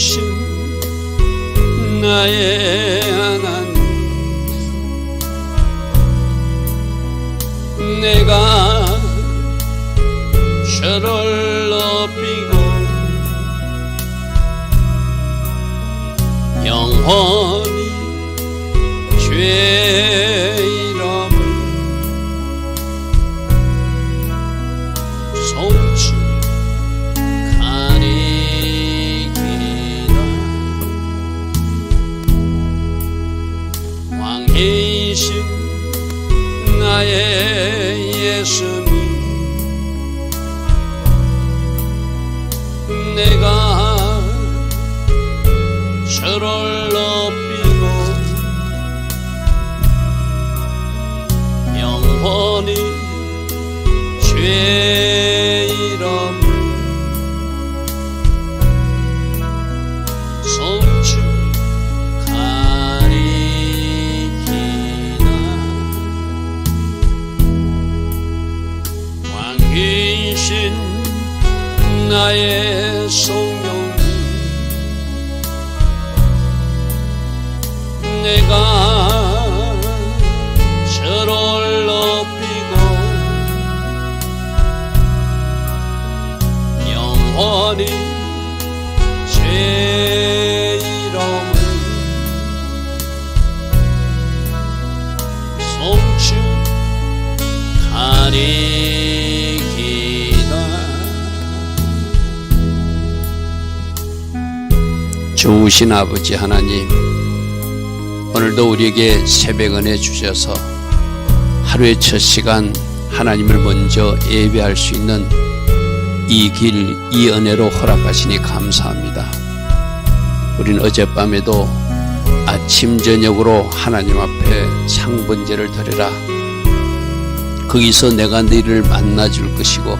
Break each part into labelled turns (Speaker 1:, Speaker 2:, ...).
Speaker 1: 왕이신 나의 하나님, 내가 저를 높이고 영원히 죄의 이름을 송축하리이다. 왕이신 나의 예수님, 내가 저를 높이고 영원히 죄의 이름을 송축하리이다. 왕이신 나의 성령님, 내가 저를 높이고 영원히 죄의 이름을 송축하리이다. 좋으신 아버지 하나님, 오늘도 우리에게 새벽 은혜 주셔서 하루의 첫 시간 하나님을 먼저 예배할 수 있는 이 길, 이 은혜로 허락하시니 감사합니다. 우리는 어젯밤에도 아침 저녁으로 하나님 앞에 상번제를 드리라, 거기서 내가 너희를 만나줄 것이고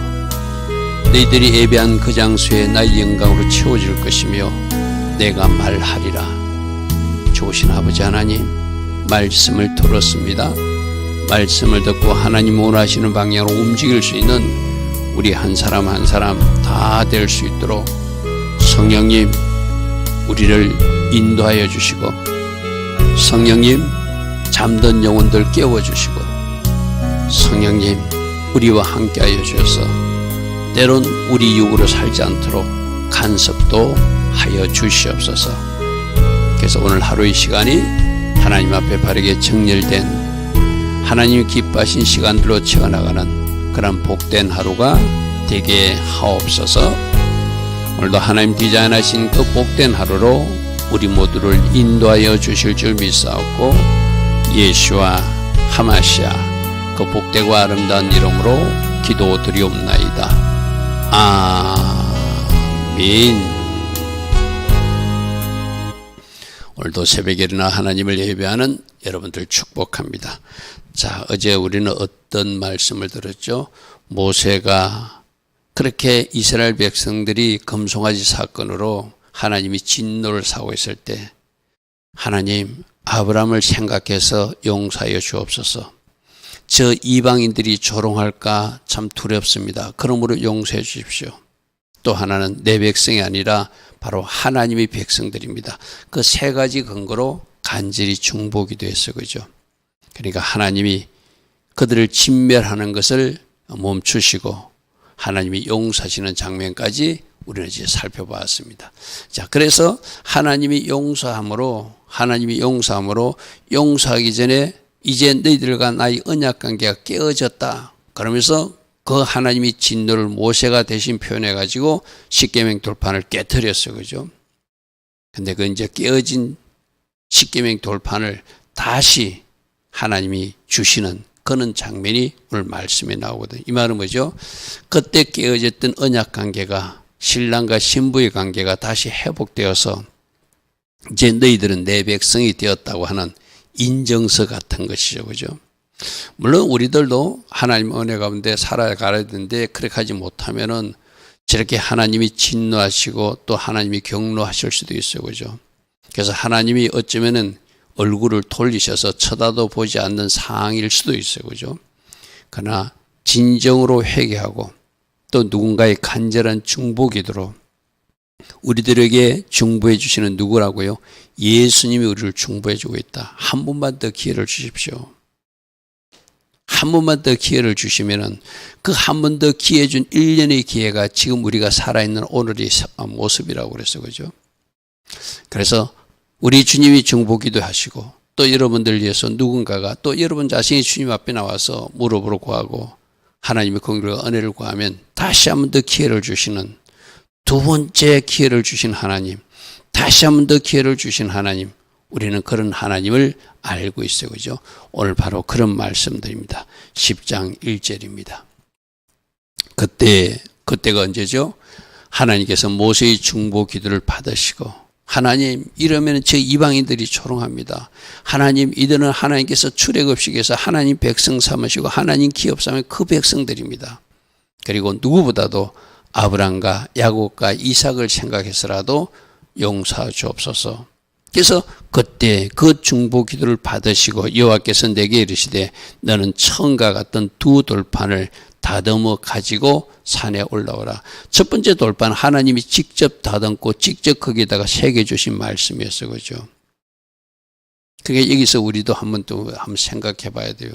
Speaker 1: 너희들이 예배한 그 장소에 나의 영광으로 채워질 것이며 내가 말하리라. 좋으신 아버지 하나님, 말씀을 들었습니다. 말씀을 듣고 하나님 원하시는 방향으로 움직일 수 있는 우리 한 사람 한 사람 다 될 수 있도록 성령님 우리를 인도하여 주시고, 성령님 잠든 영혼들 깨워주시고, 성령님 우리와 함께하여 주셔서 때론 우리 육으로 살지 않도록 간섭도 하여 주시옵소서. 그래서 오늘 하루의 시간이 하나님 앞에 바르게 정렬된 하나님이 기뻐하신 시간들로 채워나가는 그런 복된 하루가 되게 하옵소서. 오늘도 하나님 디자인하신 그 복된 하루로 우리 모두를 인도하여 주실 줄 믿사옵고, 예수와 하마시아 그 복되고 아름다운 이름으로 기도드리옵나이다. 아멘. 오늘도 새벽에 일어나 하나님을 예배하는 여러분들 축복합니다. 자, 어제 우리는 어떤 말씀을 들었죠? 모세가 그렇게 이스라엘 백성들이 금송아지 사건으로 하나님이 진노를 사고 있을 때 하나님 아브라함을 생각해서 용서하여 주옵소서. 저 이방인들이 조롱할까 참 두렵습니다. 그러므로 용서해 주십시오. 또 하나는 내 백성이 아니라 바로 하나님의 백성들입니다. 그 세 가지 근거로 간절히 중보기도 했어요. 그죠? 그러니까 하나님이 그들을 진멸하는 것을 멈추시고 하나님이 용서하시는 장면까지 우리는 이제 살펴보았습니다. 자, 그래서 하나님이 용서함으로 용서하기 전에 이제 너희들과 나의 언약 관계가 깨어졌다. 그러면서 그 하나님이 진노를 모세가 대신 표현해 가지고 십계명 돌판을 깨뜨렸어요. 그죠? 근데 그 이제 깨어진 십계명 돌판을 다시 하나님이 주시는 그런 장면이 오늘 말씀에 나오거든요. 이 말은 뭐죠? 그때 깨어졌던 언약 관계가, 신랑과 신부의 관계가 다시 회복되어서 이제 너희들은 내 백성이 되었다고 하는 인정서 같은 것이죠. 그죠? 물론 우리들도 하나님 은혜 가운데 살아가야 되는데 그렇게 하지 못하면은 저렇게 하나님이 진노하시고 또 하나님이 경노하실 수도 있어요. 그죠? 그래서 하나님이 어쩌면은 얼굴을 돌리셔서 쳐다도 보지 않는 상황일 수도 있어요. 그죠? 그러나 진정으로 회개하고 또 누군가의 간절한 중보 기도로 우리들에게 중보해 주시는 누구라고요? 예수님이 우리를 중보해 주고 있다. 한 번만 더 기회를 주십시오. 한 번만 더 기회를 주시면은 그 한 번 더 기회 준 1년의 기회가 지금 우리가 살아있는 오늘의 모습이라고 그랬어요. 그죠? 그래서 우리 주님이 중보기도 하시고 또 여러분들 위해서 누군가가 또 여러분 자신이 주님 앞에 나와서 무릎으로 구하고 하나님의 공의와 은혜를 구하면 다시 한 번 더 기회를 주시는 두 번째 기회를 주신 하나님, 다시 한 번 더 기회를 주신 하나님, 우리는 그런 하나님을 알고 있어요. 그죠? 오늘 바로 그런 말씀드립니다. 10장 1절입니다. 그때가 언제죠? 하나님께서 모세의 중보 기도를 받으시고 하나님 이러면 저 이방인들이 조롱합니다. 하나님 이들은 하나님께서 출애굽시켜서 하나님 백성 삼으시고 하나님 기업 삼은 그 백성들입니다. 그리고 누구보다도 아브람과 야곱과 이삭을 생각해서라도 용서하 주옵소서. 그래서 그때 그 중보 기도를 받으시고 여호와께서 내게 이르시되 너는 처음과 같은 두 돌판을 다듬어 가지고 산에 올라오라. 첫 번째 돌판 하나님이 직접 다듬고 직접 거기에다가 새겨 주신 말씀이었어요. 그죠? 그게 여기서 우리도 한번 생각해 봐야 돼요.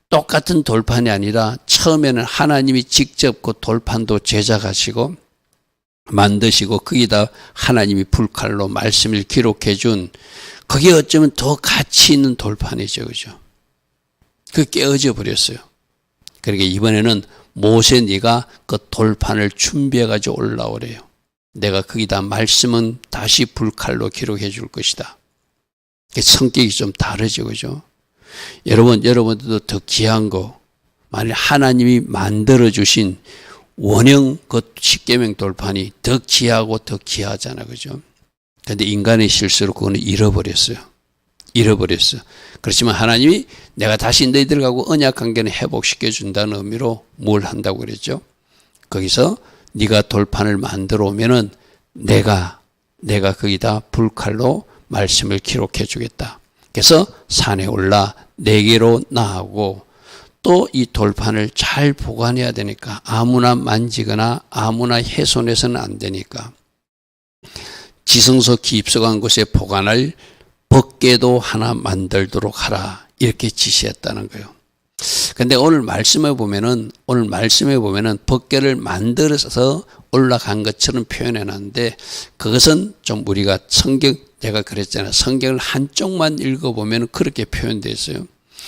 Speaker 1: 똑같은 돌판이 아니라 처음에는 하나님이 직접 그 돌판도 제작하시고 만드시고 거기다 하나님이 불칼로 말씀을 기록해 준 그게 어쩌면 더 가치 있는 돌판이죠. 그죠? 그게 깨어져 버렸어요. 그러니까 이번에는 모세 네가 그 돌판을 준비해 가지고 올라오래요. 내가 거기다 말씀은 다시 불칼로 기록해 줄 것이다. 성격이 좀 다르죠. 그죠? 여러분들도 더 귀한 거, 만일 하나님이 만들어 주신 원형 그 십계명 돌판이 더 귀하고 더 귀하잖아. 그죠? 근데 인간의 실수로 그거는 잃어버렸어요. 그렇지만 하나님이 내가 다시 너희들하고 언약 관계는 회복시켜 준다는 의미로 뭘 한다고 그랬죠? 거기서 네가 돌판을 만들어 오면은 내가 거기다 불칼로 말씀을 기록해 주겠다. 그래서 산에 올라 내게로 나아오고 또 이 돌판을 잘 보관해야 되니까 아무나 만지거나 아무나 훼손해서는 안 되니까 지성소 깊숙한 곳에 보관할 벗개도 하나 만들도록 하라. 이렇게 지시했다는 거예요. 근데 오늘 말씀에 보면은 벗개를 만들어서 올라간 것처럼 표현해 놨는데 그것은 좀 우리가 제가 그랬잖아요. 성경을 한쪽만 읽어보면 그렇게 표현되어 있어요.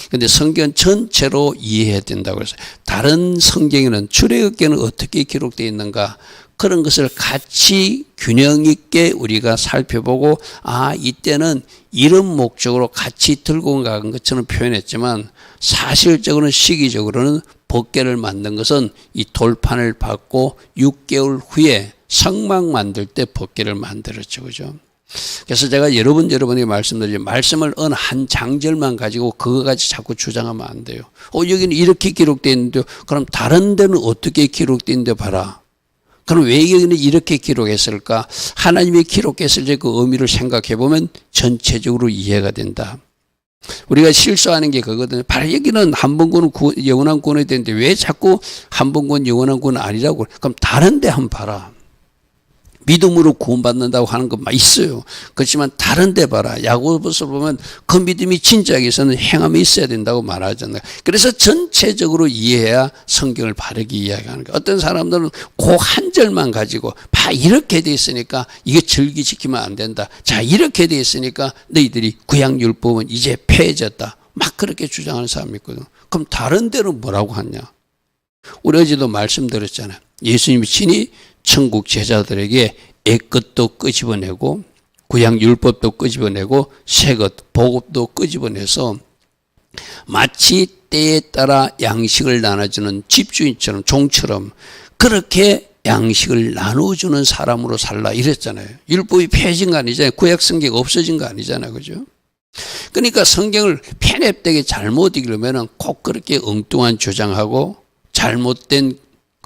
Speaker 1: 근데 성경 전체로 이해해야 된다고 그랬어요. 다른 성경에는 출애굽기는 어떻게 기록되어 있는가 그런 것을 같이 균형 있게 우리가 살펴보고 이때는 이런 목적으로 같이 들고 간 것처럼 표현했지만 사실적으로는 시기적으로는 벗개를 만든 것은 이 돌판을 받고 6개월 후에 성막 만들 때 벗개를 만들었죠. 그죠? 그래서 제가 여러분에게 말씀드리죠. 말씀을 어느 한 장절만 가지고 그거 가지고 자꾸 주장하면 안 돼요. 여기는 이렇게 기록되어 있는데 그럼 다른 데는 어떻게 기록되어 있는데 봐라. 그럼 왜 여기는 이렇게 기록했을까? 하나님이 기록했을 때 그 의미를 생각해 보면 전체적으로 이해가 된다. 우리가 실수하는 게 그거거든요. 바로 여기는 한 번 구원 영원한 구원이 되는데 왜 자꾸 한 번 구원 영원한 구원 아니라고? 그럼 다른 데 한번 봐라. 믿음으로 구원받는다고 하는 거 있어요. 그렇지만 다른 데 봐라. 야고보서 보면 그 믿음이 진짜하기 위해서는 행함이 있어야 된다고 말하잖아요. 그래서 전체적으로 이해해야 성경을 바르게 이해하는 거예요. 어떤 사람들은 그 한 절만 가지고 이렇게 돼 있으니까 이게 절기 지키면 안 된다. 자 이렇게 돼 있으니까 너희들이 구약율법은 이제 폐해졌다. 막 그렇게 주장하는 사람이 있거든. 그럼 다른 데는 뭐라고 하냐. 우리 어제도 말씀드렸잖아요. 예수님이 친히 천국 제자들에게 옛것도 끄집어내고 구약 율법도 끄집어내고 새것 복음도 끄집어내서 마치 때에 따라 양식을 나눠주는 집주인처럼 종처럼 그렇게 양식을 나눠주는 사람으로 살라 이랬잖아요. 율법이 폐해진 거 아니잖아요. 구약 성경 없어진 거 아니잖아요. 그죠? 그러니까 성경을 편협되게 잘못 읽으면 꼭 그렇게 엉뚱한 주장하고 잘못된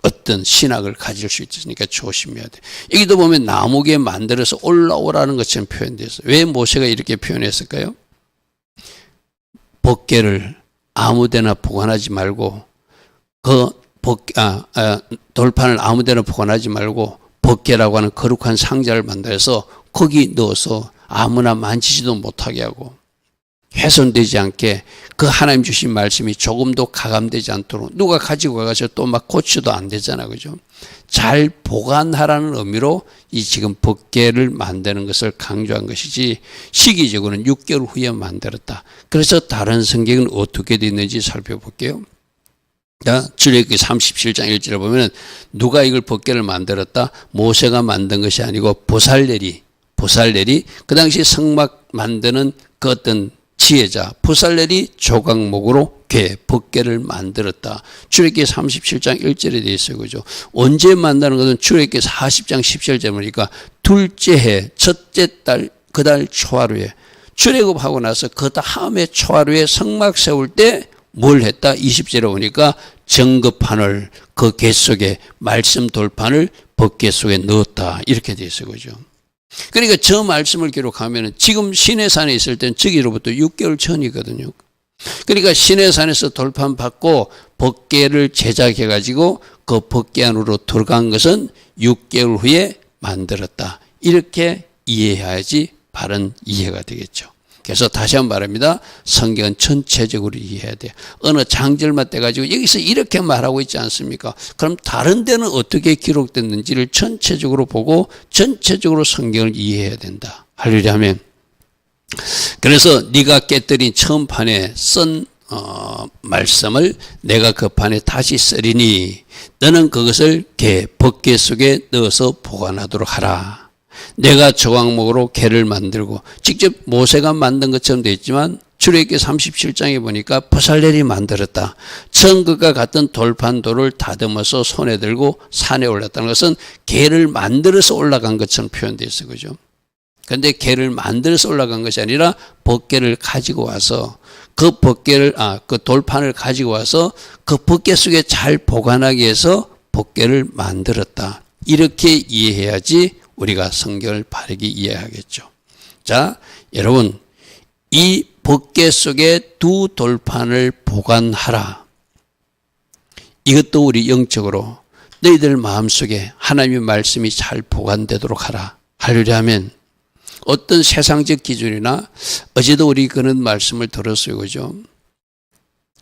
Speaker 1: 어떤 신학을 가질 수 있으니까 조심해야 돼. 여기도 보면 나무에 만들어서 올라오라는 것처럼 표현되어 있어요. 왜 모세가 이렇게 표현했을까요? 벗개를 아무데나 보관하지 말고 돌판을 아무데나 보관하지 말고 법궤라고 하는 거룩한 상자를 만들어서 거기 넣어서 아무나 만지지도 못하게 하고 훼손되지 않게 그 하나님 주신 말씀이 조금도 가감되지 않도록 누가 가지고 가서 또 막 고쳐도 안 되잖아, 그죠? 잘 보관하라는 의미로 이 지금 법궤를 만드는 것을 강조한 것이지 시기적으로는 6개월 후에 만들었다. 그래서 다른 성경은 어떻게 되어 있는지 살펴볼게요. 출애굽기 37장 1절에 보면 누가 이걸 법궤를 만들었다? 모세가 만든 것이 아니고 보살렐이 그 당시 성막 만드는 그 어떤 지혜자 보살렐이 조각목으로 법궤를 만들었다. 출애굽기 37장 1절에 되어 있어요. 그죠? 언제 만드는 것은 출애굽기 40장 10절에 보니까 둘째 해 첫째 달 그 달 초하루에 출애굽하고 나서 그 다음에 초하루에 성막 세울 때 뭘 했다? 20절에 보니까 정급판을 그 궤 속에 말씀 돌판을 법궤 속에 넣었다. 이렇게 되어 있어요. 그죠? 그러니까 저 말씀을 기록하면 지금 시내산에 있을 때는 저기로부터 6개월 전이거든요. 그러니까 시내산에서 돌판 받고 법궤를 제작해 가지고 그 법궤 안으로 들어간 것은 6개월 후에 만들었다. 이렇게 이해해야지 바른 이해가 되겠죠. 그래서 다시 한번 말합니다. 성경은 전체적으로 이해해야 돼요. 어느 장절만 떼가지고 여기서 이렇게 말하고 있지 않습니까? 그럼 다른 데는 어떻게 기록됐는지를 전체적으로 보고 전체적으로 성경을 이해해야 된다. 하려면 그래서 네가 깨뜨린 처음 판에 쓴 말씀을 내가 그 판에 다시 쓰리니 너는 그것을 법궤 속에 넣어서 보관하도록 하라. 내가 조각목으로 궤를 만들고 직접 모세가 만든 것처럼 되어 있지만 출애굽기 37장에 보니까 보살렐이 만들었다. 천국과 같은 돌판돌을 다듬어서 손에 들고 산에 올랐다는 것은 궤를 만들어서 올라간 것처럼 표현되어 있어요. 그죠? 그런데 궤를 만들어서 올라간 것이 아니라 법궤를 가지고 와서 그 돌판을 가지고 와서 그 법궤 속에 잘 보관하기 위해서 법궤를 만들었다. 이렇게 이해해야지 우리가 성경을 바르게 이해하겠죠. 자, 여러분, 이 법궤 속에 두 돌판을 보관하라. 이것도 우리 영적으로 너희들 마음속에 하나님의 말씀이 잘 보관되도록 하려고 하면 어떤 세상적 기준이나 어제도 우리 그런 말씀을 들었어요. 그죠?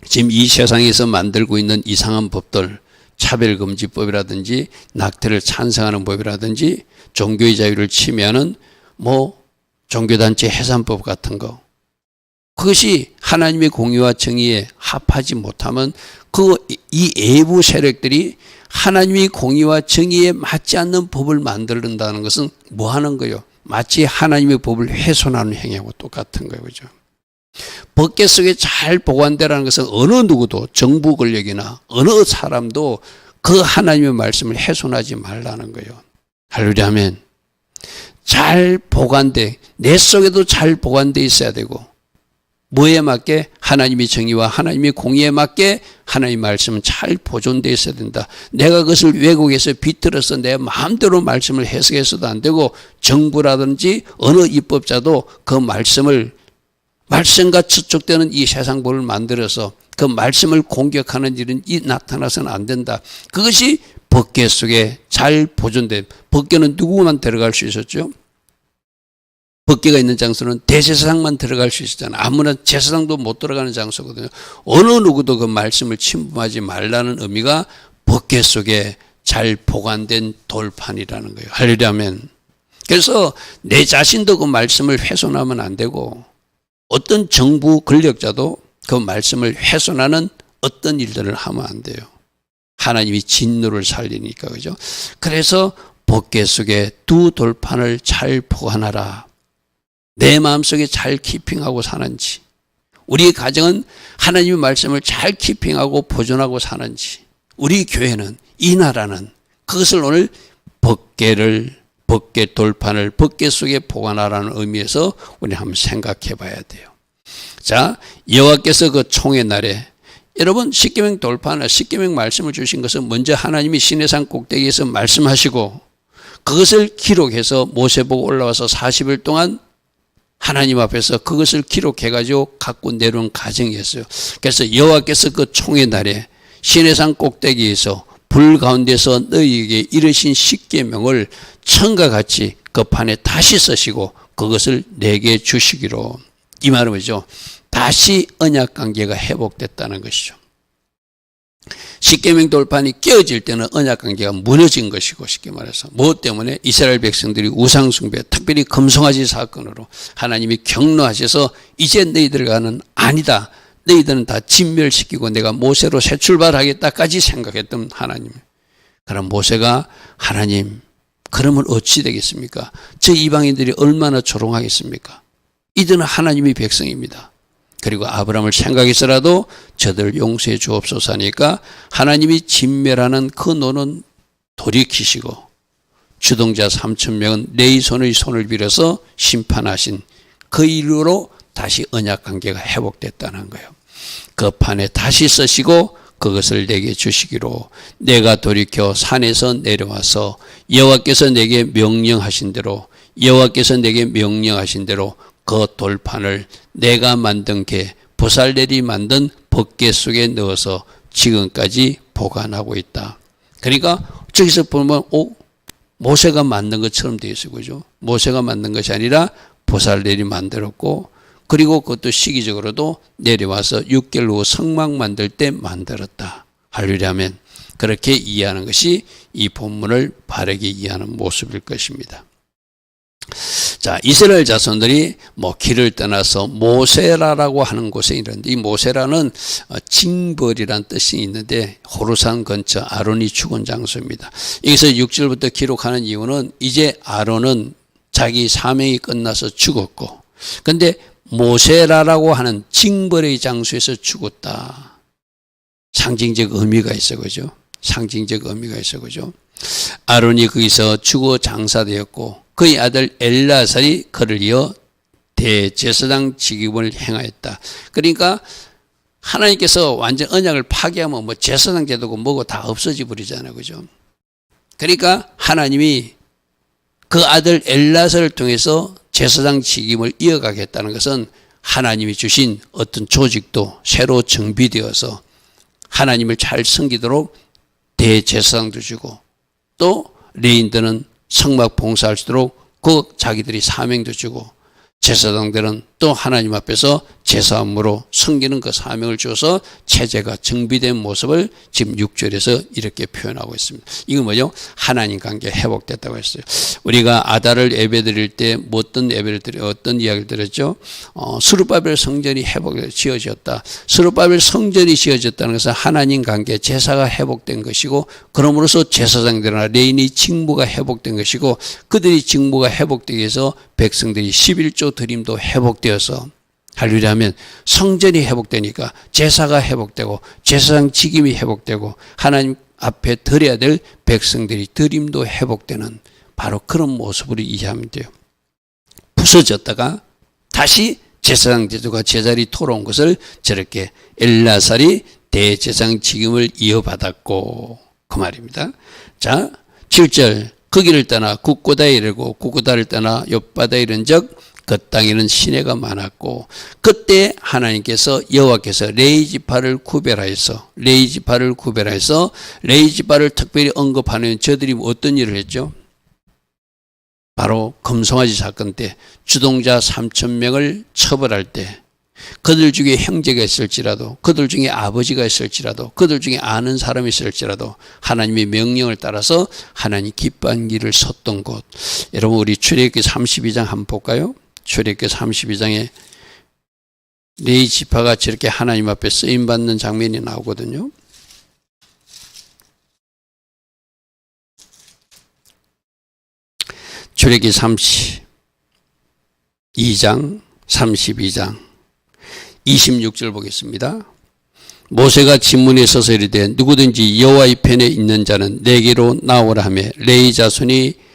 Speaker 1: 지금 이 세상에서 만들고 있는 이상한 법들, 차별금지법이라든지 낙태를 찬성하는 법이라든지 종교의 자유를 침해하는 종교단체 해산법 같은 거, 그것이 하나님의 공의와 정의에 합하지 못하면 이 외부 세력들이 하나님의 공의와 정의에 맞지 않는 법을 만든다는 것은 뭐 하는 거예요? 마치 하나님의 법을 훼손하는 행위하고 똑같은 거예요. 그죠? 법궤 속에 잘 보관되라는 것은 어느 누구도 정부 권력이나 어느 사람도 그 하나님의 말씀을 훼손하지 말라는 거예요. 하려면 잘 보관돼, 내 속에도 잘 보관돼 있어야 되고 뭐에 맞게? 하나님의 정의와 하나님의 공의에 맞게 하나님의 말씀은 잘 보존되어 있어야 된다. 내가 그것을 왜곡해서 비틀어서 내 마음대로 말씀을 해석해서도 안 되고 정부라든지 어느 입법자도 그 말씀과 추측되는 이 세상법을 만들어서 그 말씀을 공격하는 일은 나타나서는 안 된다. 그것이 법궤 속에 잘 보존된, 법궤는 누구만 들어갈 수 있었죠? 법궤가 있는 장소는 대제사장만 들어갈 수 있었잖아요. 아무나 제사장도 못 들어가는 장소거든요. 어느 누구도 그 말씀을 침범하지 말라는 의미가 법궤 속에 잘 보관된 돌판이라는 거예요. 하려면. 그래서 내 자신도 그 말씀을 훼손하면 안 되고 어떤 정부 권력자도 그 말씀을 훼손하는 어떤 일들을 하면 안 돼요. 하나님이 진노를 살리니까. 그죠? 그래서 법궤 속에 두 돌판을 잘 보관하라. 내 마음속에 잘 키핑하고 사는지, 우리 가정은 하나님의 말씀을 잘 키핑하고 보존하고 사는지, 우리 교회는, 이 나라는 그것을 오늘 법궤 돌판을 법궤 속에 보관하라는 의미에서 우리 한번 생각해 봐야 돼요. 자, 여호와께서 그 총의 날에, 여러분 십계명 돌판을, 십계명 말씀을 주신 것은 먼저 하나님이 시내산 꼭대기에서 말씀하시고 그것을 기록해서 모세 보고 올라와서 40일 동안 하나님 앞에서 그것을 기록해가지고 갖고 내려온 과정이었어요. 그래서 여호와께서 그 총의 날에 시내산 꼭대기에서 불 가운데서 너희에게 이르신 십계명을 천과 같이 그 판에 다시 쓰시고 그것을 내게 주시기로. 이 말은 뭐죠? 다시 언약 관계가 회복됐다는 것이죠. 십계명 돌판이 깨어질 때는 언약 관계가 무너진 것이고, 쉽게 말해서 무엇 때문에? 이스라엘 백성들이 우상 숭배, 특별히 금송아지 사건으로 하나님이 격노하셔서 이제 너희들과는 아니다, 너희들은 다 진멸시키고 내가 모세로 새 출발하겠다까지 생각했던 하나님. 그럼 모세가 하나님, 그러면 어찌 되겠습니까? 저 이방인들이 얼마나 조롱하겠습니까? 이들은 하나님의 백성입니다. 그리고 아브라함을 생각해서라도 저들 용서해 주옵소서 하니까 하나님이 진멸하는 그 노는 돌이키시고 주동자 3,000명은 내 손의 손을 빌어서 심판하신 그 이후로 다시 언약 관계가 회복됐다는 거예요. 그 판에 다시 쓰시고 그것을 내게 주시기로. 내가 돌이켜 산에서 내려와서 여호와께서 내게 명령하신 대로 그 돌판을 내가 만든 개 보살렐이 만든 법궤 속에 넣어서 지금까지 보관하고 있다. 그러니까 저기서 보면 모세가 만든 것처럼 되어 있어요. 그죠? 모세가 만든 것이 아니라 보살렐이 만들었고, 그리고 그것도 시기적으로도 내려와서 6개월 후 성막 만들 때 만들었다. 할렐루야면 그렇게 이해하는 것이 이 본문을 바르게 이해하는 모습일 것입니다. 자, 이스라엘 자손들이 길을 떠나서 모세라라고 하는 곳에 이르는데, 이 모세라는 징벌이란 뜻이 있는데 호르산 근처 아론이 죽은 장소입니다. 여기서 6절부터 기록하는 이유는 이제 아론은 자기 사명이 끝나서 죽었고, 근데 모세라라고 하는 징벌의 장소에서 죽었다. 상징적 의미가 있어, 그죠? 상징적 의미가 있어, 그죠? 아론이 거기서 죽어 장사되었고 그의 아들 엘라살이 그를 이어 대제사장 직임을 행하였다. 그러니까 하나님께서 완전 언약을 파괴하면 제사장 제도고 뭐고 다 없어져 버리잖아요, 그죠? 그러니까 하나님이 그 아들 엘라살을 통해서 제사장 직임을 이어가겠다는 것은 하나님이 주신 어떤 조직도 새로 정비되어서 하나님을 잘 섬기도록 대제사장도 주고, 또 레인들은 성막 봉사할 수 있도록 그 자기들이 사명도 주고, 제사장들은 또 하나님 앞에서 제사함으로 섬기는 그 사명을 주어서 체제가 정비된 모습을 지금 6절에서 이렇게 표현하고 있습니다. 이건 뭐죠? 하나님 관계 회복됐다고 했어요. 우리가 아달을 예배드릴 때 어떤 예배를 어떤 이야기를 들었죠? 스룹바벨 성전이 지어졌다. 스룹바벨 성전이 지어졌다는 것은 하나님 관계, 제사가 회복된 것이고, 그러므로서 제사장들이나 레인의 직무가 회복된 것이고, 그들이 직무가 회복되기 위해서 백성들이 11조 드림도 회복되어서, 할렐루야면 성전이 회복되니까 제사가 회복되고 제사장 직임이 회복되고 하나님 앞에 드려야 될 백성들이 드림도 회복되는 바로 그런 모습으로 이해하면 돼요. 부서졌다가 다시 제사장 제도가 제자리 돌아온 것을 저렇게 엘라살이 대제사장 직임을 이어받았고, 그 말입니다. 자, 7절 그 길을 떠나 굽고다에 이르고 굽고다를 떠나 욥바다에 이른 적 그 땅에는 시내가 많았고, 그때 하나님께서 여호와께서 레이지파를 구별하여서 레이지파를 특별히 언급하는 저들이 어떤 일을 했죠? 바로 금송아지 사건 때 주동자 3,000명을 처벌할 때 그들 중에 형제가 있을지라도, 그들 중에 아버지가 있을지라도, 그들 중에 아는 사람이 있을지라도 하나님의 명령을 따라서 하나님 기뻐한 길을 섰던 곳. 여러분, 우리 출애굽기 32장 한번 볼까요? 출애굽기 32장에 레이지파가 저렇게 하나님 앞에 쓰임받는 장면이 나오거든요. 출애굽기 32장 26절 보겠습니다. 모세가 진문에 서서 이르되 누구든지 여호와의 편에 있는 자는 내게로 나오라 하며 레위 자손이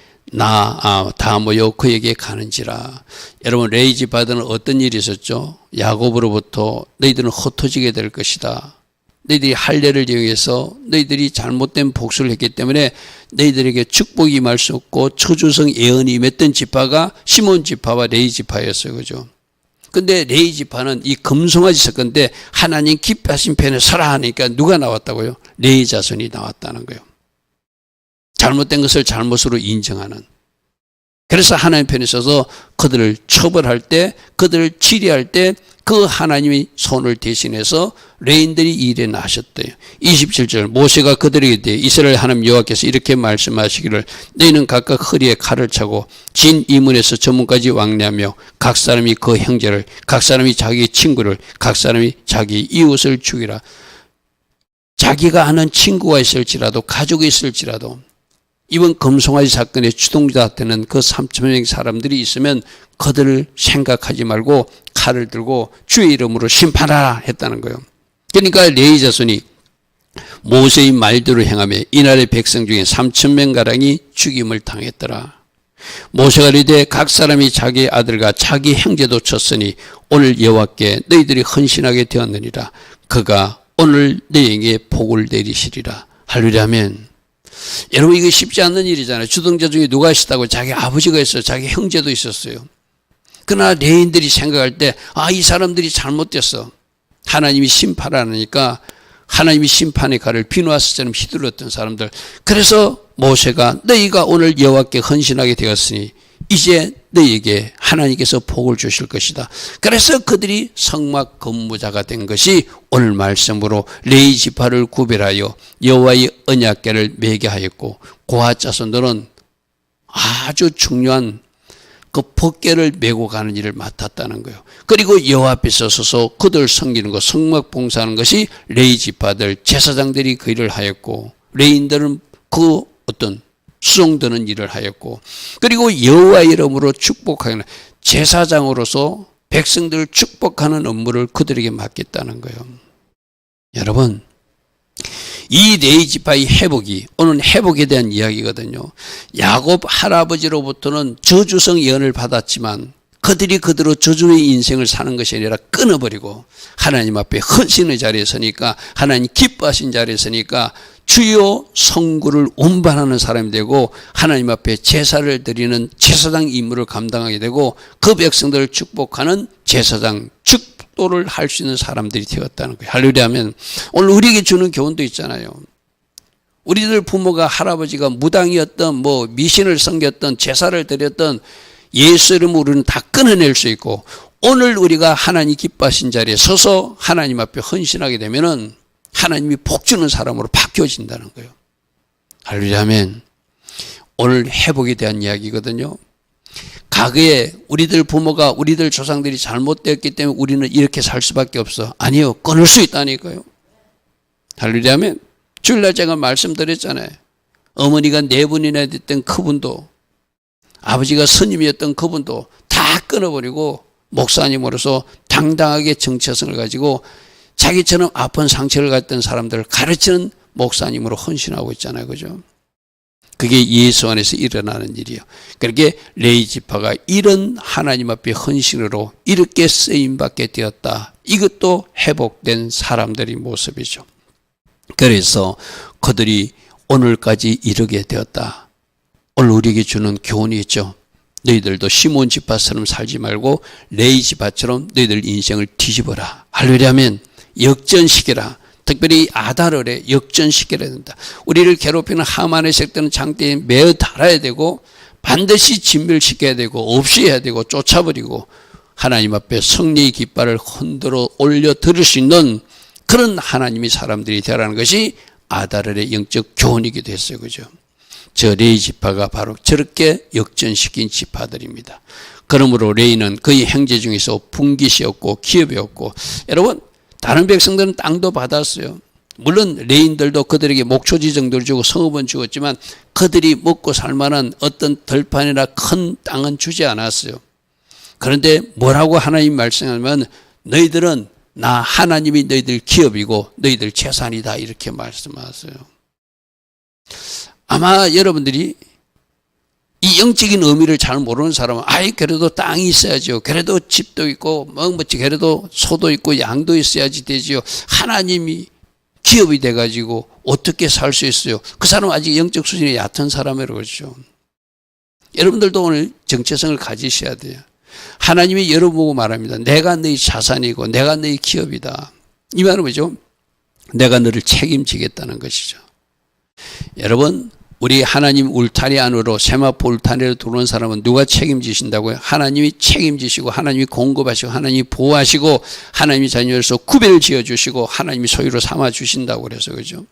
Speaker 1: 다 모여 그에게 가는지라. 여러분, 레위 지파들은 어떤 일이 있었죠? 야곱으로부터 너희들은 흩어지게 될 것이다. 너희들이 할례를 이용해서 너희들이 잘못된 복수를 했기 때문에 너희들에게 축복이 임할 수 없고 초주성 예언이 임했던 지파가 시몬 지파와 레위 지파였어요. 그죠? 근데 레위 지파는 이 금송아지 사건 때 하나님 기뻐하신 편에 서라 하니까 누가 나왔다고요? 레위 자손이 나왔다는 거예요. 잘못된 것을 잘못으로 인정하는. 그래서 하나님 편에 서서 그들을 처벌할 때, 그들을 치리할 때 그 하나님이 손을 대신해서 레인들이 이 일에 나셨대요. 27절 모세가 그들에게 대해 이스라엘 하나님 여호와께서 이렇게 말씀하시기를 너희는 각각 허리에 칼을 차고 진 이문에서 저문까지 왕래하며 각 사람이 그 형제를, 각 사람이 자기 친구를, 각 사람이 자기 이웃을 죽이라. 자기가 아는 친구가 있을지라도 가족이 있을지라도 이번 금송아지 사건의 주동자 되는 그 3,000명 사람들이 있으면 그들을 생각하지 말고 칼을 들고 주의 이름으로 심판하라 했다는 거예요. 그러니까 레위 자손이 모세의 말대로 행하며 이날의 백성 중에 3,000명가량이 죽임을 당했더라. 모세가 이르되 각 사람이 자기 아들과 자기 형제도 쳤으니 오늘 여호와께 너희들이 헌신하게 되었느니라. 그가 오늘 너희에게 복을 내리시리라. 할렐루야 아멘. 여러분 이게 쉽지 않는 일이잖아요. 주동자 중에 누가 있었다고? 자기 아버지가 있어요. 자기 형제도 있었어요. 그러나 레인들이 생각할 때 이 사람들이 잘못됐어. 하나님이 심판하니까 하나님이 심판의 칼을 비누아스처럼 휘둘렀던 사람들. 그래서 모세가 너희가 오늘 여호와께 헌신하게 되었으니 이제 너희에게 하나님께서 복을 주실 것이다. 그래서 그들이 성막 건무자가 된 것이 오늘 말씀으로 레위 지파를 구별하여 여호와의 언약궤를 매게 하였고 고핫 자손들은 아주 중요한 그 법궤를 메고 가는 일을 맡았다는 거예요. 그리고 여호와 앞에 서서 그들 섬기는 것, 성막 봉사하는 것이 레위 지파들, 제사장들이 그 일을 하였고 레위인들은 그 어떤 수송드는 일을 하였고 그리고 여호와 이름으로 축복하는 제사장으로서 백성들을 축복하는 업무를 그들에게 맡겼다는 거예요. 여러분 이 레위 지파의 회복이 오늘 회복에 대한 이야기거든요. 야곱 할아버지로부터는 저주성 예언을 받았지만 그들이 그대로 저주의 인생을 사는 것이 아니라 끊어버리고 하나님 앞에 헌신의 자리에 서니까 하나님 기뻐하신 자리에 서니까 주요 성구를 운반하는 사람이 되고 하나님 앞에 제사를 드리는 제사장 임무를 감당하게 되고 그 백성들을 축복하는 제사장 축도를 할 수 있는 사람들이 되었다는 거예요. 할렐루야 하면 오늘 우리에게 주는 교훈도 있잖아요. 우리들 부모가 할아버지가 무당이었던 미신을 섬겼던 제사를 드렸던 예수 이름으로 우리는 다 끊어낼 수 있고 오늘 우리가 하나님 기뻐하신 자리에 서서 하나님 앞에 헌신하게 되면은 하나님이 복 주는 사람으로 바뀌어진다는 거예요. 할렐루야 아멘. 오늘 회복에 대한 이야기거든요. 과거에 우리들 부모가 우리들 조상들이 잘못되었기 때문에 우리는 이렇게 살 수밖에 없어. 아니요. 끊을 수 있다니까요. 할렐루야 아멘. 주일날 제가 말씀드렸잖아요. 어머니가 4분이나 됐던 그분도 아버지가 스님이었던 그분도 다 끊어버리고 목사님으로서 당당하게 정체성을 가지고 자기처럼 아픈 상처를 가졌던 사람들을 가르치는 목사님으로 헌신하고 있잖아요. 그죠? 그게 예수 안에서 일어나는 일이에요. 그렇게 레위 지파가 이런 하나님 앞에 헌신으로 이렇게 쓰임받게 되었다. 이것도 회복된 사람들의 모습이죠. 그래서 그들이 오늘까지 이르게 되었다. 오늘 우리에게 주는 교훈이 있죠. 너희들도 시몬 지파처럼 살지 말고 레위 지파처럼 너희들 인생을 뒤집어라. 할렐루야 하면 역전시켜라. 특별히 아달월에 역전시켜야 된다. 우리를 괴롭히는 하만의 색들은 장대에 매어 달아야 되고 반드시 진멸시켜야 되고 없애야 되고 쫓아버리고 하나님 앞에 승리의 깃발을 흔들어 올려 들을 수 있는 그런 하나님의 사람들이 되라는 것이 아달월의 영적 교훈이기도 했어요. 그죠? 저 레위 지파가 바로 저렇게 역전시킨 지파들입니다. 그러므로 레위는 그의 형제 중에서 분깃이었고 기업이었고 여러분 다른 백성들은 땅도 받았어요. 물론 레인들도 그들에게 목초지 정도를 주고 성읍은 주었지만 그들이 먹고 살만한 어떤 들판이나 큰 땅은 주지 않았어요. 그런데 뭐라고 하나님 말씀하면 너희들은 나 하나님이 너희들 기업이고 너희들 재산이다 이렇게 말씀하세요. 아마 여러분들이 이 영적인 의미를 잘 모르는 사람은 그래도 땅이 있어야죠. 그래도 집도 있고 그래도 소도 있고 양도 있어야지 되지요. 하나님이 기업이 돼가지고 어떻게 살 수 있어요? 그 사람은 아직 영적 수준이 얕은 사람이라고 그러죠. 여러분들도 오늘 정체성을 가지셔야 돼요. 하나님이 여러분 보고 말합니다. 내가 너희 자산이고 내가 너희 기업이다. 이 말은 뭐죠? 내가 너를 책임지겠다는 것이죠. 여러분 우리 하나님 울타리 안으로 세마포 울타리로 들어온 사람은 누가 책임지신다고요? 하나님이 책임지시고 하나님이 공급하시고 하나님이 보호하시고 하나님이 자녀로서 구별을 지어주시고 하나님이 소유로 삼아주신다고 그래서 그죠?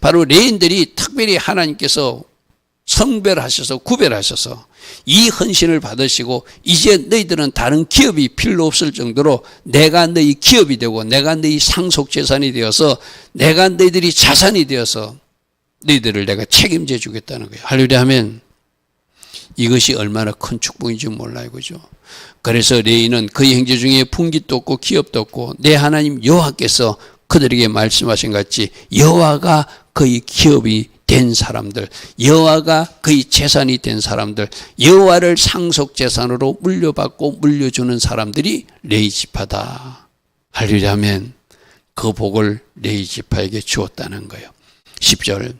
Speaker 1: 바로 레인들이 특별히 하나님께서 성별하셔서 구별하셔서 이 헌신을 받으시고 이제 너희들은 다른 기업이 필요 없을 정도로 내가 너희 기업이 되고 내가 너희 상속 재산이 되어서 내가 너희들이 자산이 되어서 너희들을 내가 책임져 주겠다는 거예요. 할렐루야 하면 이것이 얼마나 큰 축복인지 몰라요. 그죠? 그래서 레위는 그의 형제 중에 분깃도 없고 기업도 없고 내 하나님 여호와께서 그들에게 말씀하신 것 같이 여호와가 그의 기업이 된 사람들, 여호와가 그의 재산이 된 사람들, 여호와를 상속 재산으로 물려받고 물려주는 사람들이 레위 지파다. 할렐루야 하면 그 복을 레위 지파에게 주었다는 거예요. 10절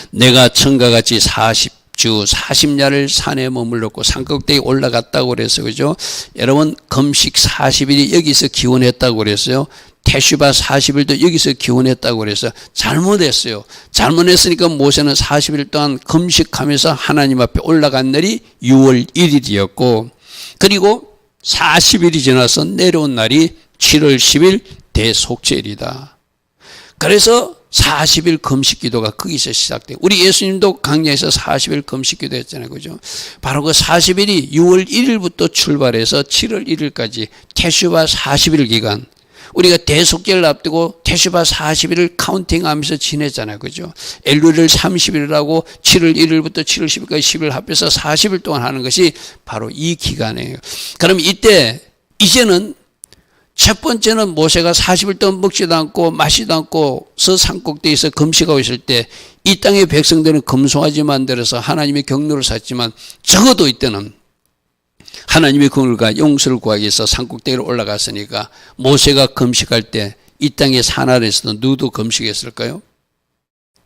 Speaker 1: 내가 천과 같이 40주 40야를 산에 머물렀고 산꼭대기에 올라갔다고 그래서 그죠? 여러분 금식 40일이 여기서 기원했다고 그랬어요. 테슈바 40일도 여기서 기원했다고 그래서 잘못했어요. 잘못했으니까 모세는 40일 동안 금식하면서 하나님 앞에 올라간 날이 6월 1일이었고 그리고 40일이 지나서 내려온 날이 7월 10일 대속죄일이다. 그래서 40일 금식 기도가 거기서 시작돼요. 우리 예수님도 강야에서 40일 금식 기도 했잖아요. 그죠? 바로 그 40일이 6월 1일부터 출발해서 7월 1일까지 테슈바 40일 기간 우리가 대속죄를 앞두고 테슈바 40일을 카운팅하면서 지냈잖아요. 그죠? 엘루를 30일을 하고 7월 1일부터 7월 10일까지 10일 합해서 40일 동안 하는 것이 바로 이 기간이에요. 그럼 이때 이제는 첫 번째는 모세가 40일 동안 먹지도 않고 마시지도 않고 산꼭대기에서 금식하고 있을 때 이 땅의 백성들은 금송아지 만들어서 하나님의 경로를 샀지만 적어도 이때는 하나님의 긍휼과 용서를 구하기 위해서 산꼭대기로 올라갔으니까 모세가 금식할 때 이 땅의 산 아래에서도 누구도 금식했을까요?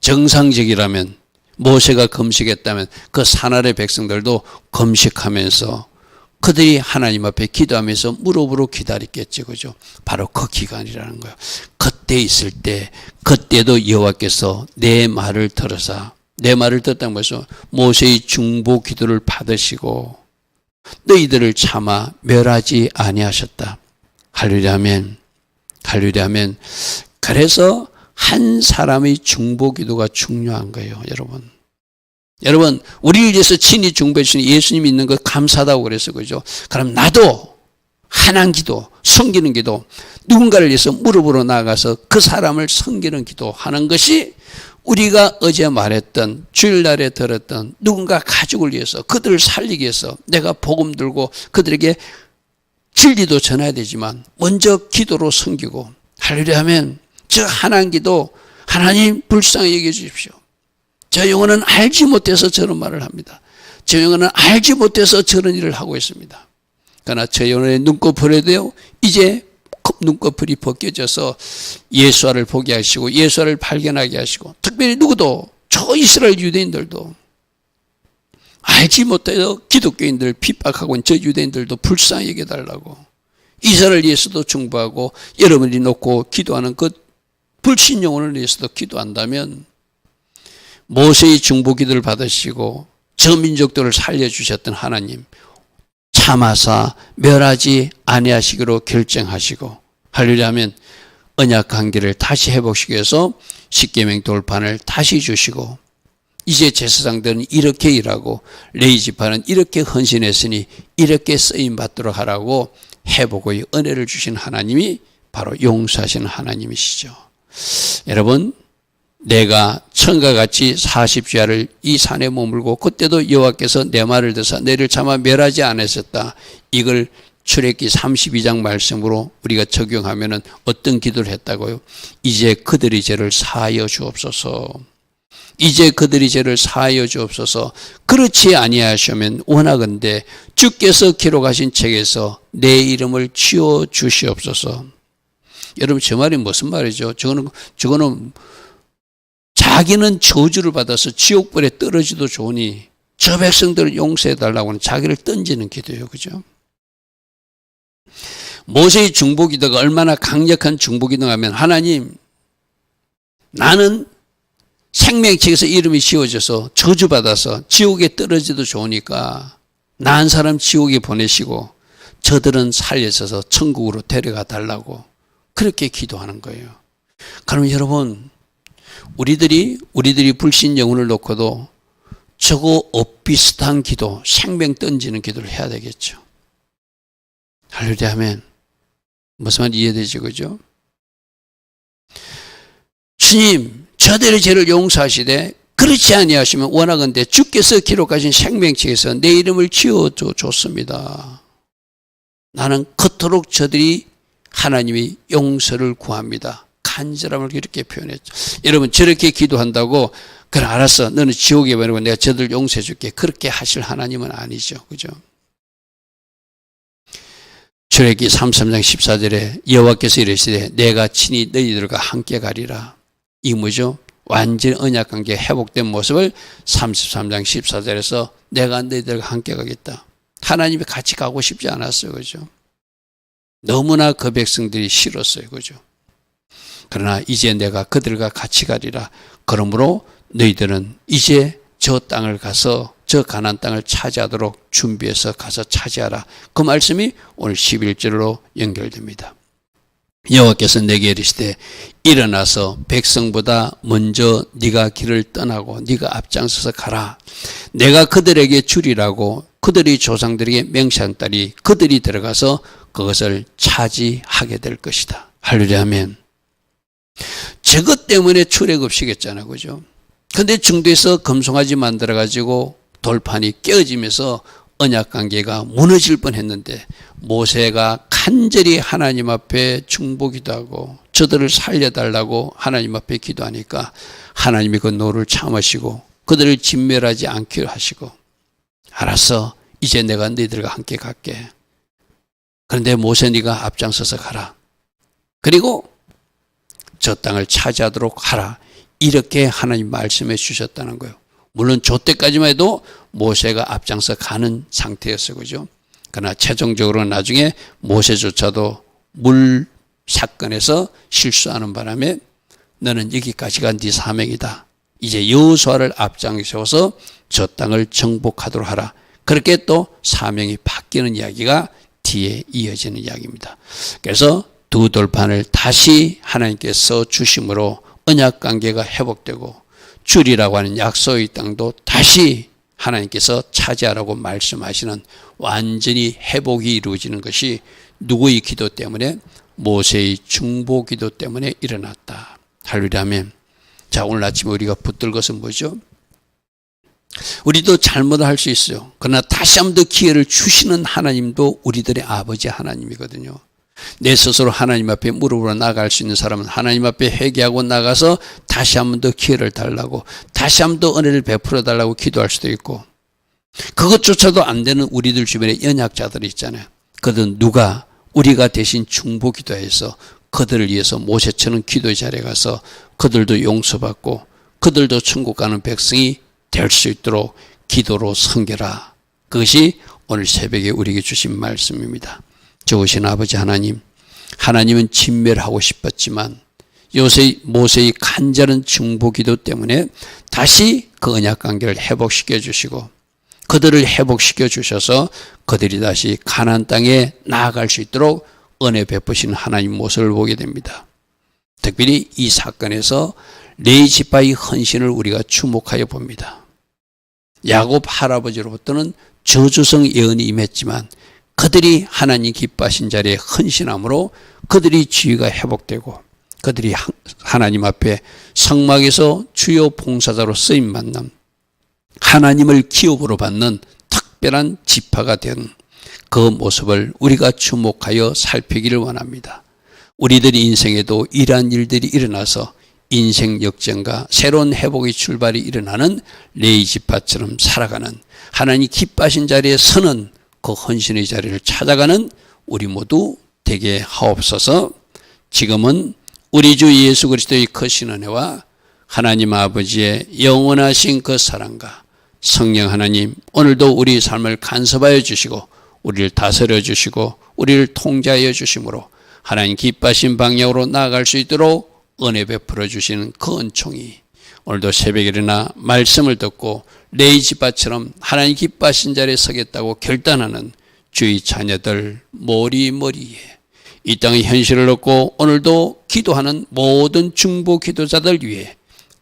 Speaker 1: 정상적이라면 모세가 금식했다면 그 산 아래 백성들도 금식하면서 그들이 하나님 앞에 기도하면서 무릎으로 기다렸겠죠. 그죠? 바로 그 기간이라는 거예요. 그때 있을 때, 그때도 여호와께서 내 말을 들으사, 내 말을 듣다는 것은 모세의 중보 기도를 받으시고 너희들을 차마 멸하지 아니하셨다. 할렐루야 아멘. 할렐루야 아멘. 그래서 한 사람의 중보 기도가 중요한 거예요. 여러분 우리를 위해서 친히 중보해 주신 예수님이 있는 것 감사하다고 그래서 그죠. 그럼 나도 한한 기도, 섬기는 기도, 누군가를 위해서 무릎으로 나가서 그 사람을 섬기는 기도하는 것이 우리가 어제 말했던 주일날에 들었던 누군가 가족을 위해서 그들을 살리기 위해서 내가 복음 들고 그들에게 진리도 전해야 되지만 먼저 기도로 섬기고 할렐루야 하면 저 한한 기도 하나님 불쌍히 여겨 주십시오. 저 영혼은 알지 못해서 저런 말을 합니다. 저 영혼은 알지 못해서 저런 일을 하고 있습니다. 그러나 저 영혼의 눈꺼풀에도요 이제 눈꺼풀이 벗겨져서 예수와를 보게 하시고 예수와를 발견하게 하시고 특별히 누구도 저 이스라엘 유대인들도 알지 못해서 기독교인들 핍박하고 있는 저 유대인들도 불쌍히 여겨달라고 이스라엘 위해서도 중보하고 여러분이 놓고 기도하는 그 불신 영혼을 위해서도 기도한다면 모세의 중보 기도를 받으시고 저 민족들을 살려주셨던 하나님 참아사 멸하지 아니하시기로 결정하시고 할렐루야 하면 언약 관계를 다시 회복시키기 위해서 십계명 돌판을 다시 주시고 이제 제사장들은 이렇게 일하고 레위 지파는 이렇게 헌신했으니 이렇게 쓰임받도록 하라고 회복의 은혜를 주신 하나님이 바로 용서하시는 하나님이시죠. 여러분 내가 천과 같이 40주야를 이 산에 머물고 그때도 여호와께서 내 말을 듣사 너희를 차마 멸하지 않으셨다. 이걸 출애굽기 32장 말씀으로 우리가 적용하면은 어떤 기도를 했다고요? 이제 그들의 죄를 사하여 주옵소서. 이제 그들의 죄를 사하여 주옵소서. 그렇지 아니하시면 원하건대 주께서 기록하신 책에서 내 이름을 지워 주시옵소서. 여러분 저 말이 무슨 말이죠? 저거는 자기는 저주를 받아서 지옥불에 떨어지도 좋으니 저 백성들을 용서해달라고 하는 자기를 던지는 기도예요. 그죠? 모세의 중보 기도가 얼마나 강력한 중보 기도가 하면 하나님 나는 생명책에서 이름이 지워져서 저주받아서 지옥에 떨어져도 좋으니까 나은 사람 지옥에 보내시고 저들은 살려져서 천국으로 데려가 달라고 그렇게 기도하는 거예요. 그럼 여러분, 우리들이 불신 영혼을 놓고도 저거 엇비슷한 기도, 생명 던지는 기도를 해야 되겠죠. 할렐루야 하면 무슨 말인지 이해되죠, 그죠? 주님, 저들의 죄를 용서하시되 그렇지 아니하시면 원하건대 주께서 기록하신 생명책에서 내 이름을 지워줘 줬습니다. 나는 그토록 저들이 하나님이 용서를 구합니다. 간절함을 이렇게 표현했죠. 여러분, 저렇게 기도한다고 그래 알았어, 너는 지옥에 보내고 내가 저들 용서해 줄게, 그렇게 하실 하나님은 아니죠, 그죠? 출애굽기 33장 14절에 여호와께서 이르시되 내가 친히 너희들과 함께 가리라. 이 뭐죠? 완전 언약관계 회복된 모습을 33장 14절에서 내가 너희들과 함께 가겠다. 하나님이 같이 가고 싶지 않았어요, 그죠? 너무나 그 백성들이 싫었어요, 그죠? 그러나 이제 내가 그들과 같이 가리라. 그러므로 너희들은 이제 저 땅을 가서 저 가나안 땅을 차지하도록 준비해서 가서 차지하라. 그 말씀이 오늘 11절로 연결됩니다. 여호와께서 내게 이르시되 일어나서 백성보다 먼저 네가 길을 떠나고 네가 앞장서서 가라. 내가 그들에게 주리라고 그들의 조상들에게 맹세한 딸이 그들이 들어가서 그것을 차지하게 될 것이다. 할렐루야 아멘. 저것 때문에 출애굽시켰잖아요, 그죠? 근데 중도에서 금송아지 만들어가지고 돌판이 깨어지면서 언약관계가 무너질 뻔했는데 모세가 간절히 하나님 앞에 중보기도 하고 저들을 살려달라고 하나님 앞에 기도하니까 하나님이 그 노를 참으시고 그들을 진멸하지 않기로 하시고 알았어, 이제 내가 너희들과 함께 갈게. 그런데 모세 네가 앞장서서 가라. 그리고 저 땅을 차지하도록 하라. 이렇게 하나님 말씀해 주셨다는 거예요. 물론 저 때까지만 해도 모세가 앞장서 가는 상태였어요, 그죠? 그러나 최종적으로 나중에 모세조차도 물 사건에서 실수하는 바람에 너는 여기까지가 네 사명이다. 이제 여호수아를 앞장서서 저 땅을 정복하도록 하라. 그렇게 또 사명이 바뀌는 이야기가 뒤에 이어지는 이야기입니다. 그래서 두 돌판을 다시 하나님께서 주심으로 언약관계가 회복되고 주리라고 하는 약속의 땅도 다시 하나님께서 차지하라고 말씀하시는 완전히 회복이 이루어지는 것이 누구의 기도 때문에? 모세의 중보 기도 때문에 일어났다. 할렐루야 아멘. 자, 오늘 아침에 우리가 붙들 것은 뭐죠? 우리도 잘못을 할 수 있어요. 그러나 다시 한 번 더 기회를 주시는 하나님도 우리들의 아버지 하나님이거든요. 내 스스로 하나님 앞에 무릎으로 나갈 수 있는 사람은 하나님 앞에 회개하고 나가서 다시 한 번 더 기회를 달라고, 다시 한 번 더 은혜를 베풀어 달라고 기도할 수도 있고, 그것조차도 안 되는 우리들 주변에 연약자들이 있잖아요. 그들은 누가 우리가 대신 중보 기도해서 그들을 위해서 모세처럼 기도의 자리에 가서 그들도 용서받고 그들도 천국 가는 백성이 될 수 있도록 기도로 섬겨라. 그것이 오늘 새벽에 우리에게 주신 말씀입니다. 좋으신 아버지 하나님, 하나님은 진멸하고 싶었지만 모세의 간절한 중보기도 때문에 다시 그 언약관계를 회복시켜 주시고 그들을 회복시켜 주셔서 그들이 다시 가나안 땅에 나아갈 수 있도록 은혜 베푸시는 하나님 모습을 보게 됩니다. 특별히 이 사건에서 레위 지파의 헌신을 우리가 주목하여 봅니다. 야곱 할아버지로부터는 저주성 예언이 임했지만 그들이 하나님 기뻐하신 자리에 헌신함으로 그들이 지위가 회복되고 그들이 하나님 앞에 성막에서 주요 봉사자로 쓰임 받는 하나님을 기업으로 받는 특별한 지파가 된 그 모습을 우리가 주목하여 살피기를 원합니다. 우리들 인생에도 이러한 일들이 일어나서 인생 역전과 새로운 회복의 출발이 일어나는 레위 지파처럼 살아가는, 하나님 기뻐하신 자리에 서는 그 헌신의 자리를 찾아가는 우리 모두 되게 하옵소서. 지금은 우리 주 예수 그리스도의 크신 은혜와 하나님 아버지의 영원하신 그 사랑과 성령 하나님, 오늘도 우리 삶을 간섭하여 주시고 우리를 다스려 주시고 우리를 통제하여 주심으로 하나님 기뻐하신 방향으로 나아갈 수 있도록 은혜 베풀어 주시는 그 은총이 오늘도 새벽에 일어나 말씀을 듣고 레이지바처럼 하나님 기뻐하신 자리에 서겠다고 결단하는 주의 자녀들 머리머리에 이 땅의 현실을 얻고 오늘도 기도하는 모든 중보 기도자들 위해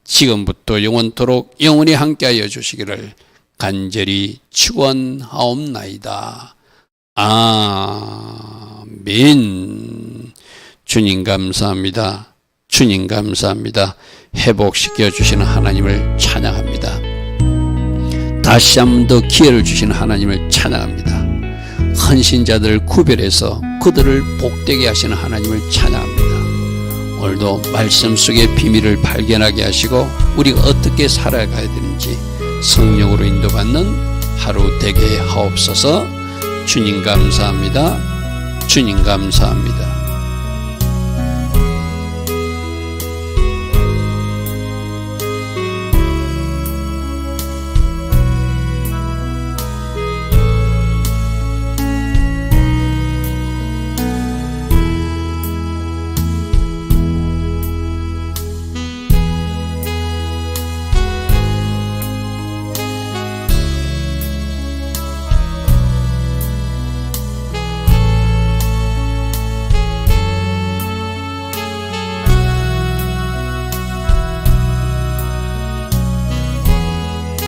Speaker 1: 지금부터 영원토록 영원히 함께하여 주시기를 간절히 축원하옵나이다. 아멘. 주님 감사합니다. 주님 감사합니다. 회복시켜 주시는 하나님을 찬양합니다. 다시 한 번 더 기회를 주시는 하나님을 찬양합니다. 헌신자들을 구별해서 그들을 복되게 하시는 하나님을 찬양합니다. 오늘도 말씀 속의 비밀을 발견하게 하시고 우리가 어떻게 살아가야 되는지 성령으로 인도받는 하루 되게 하옵소서. 주님 감사합니다. 주님 감사합니다.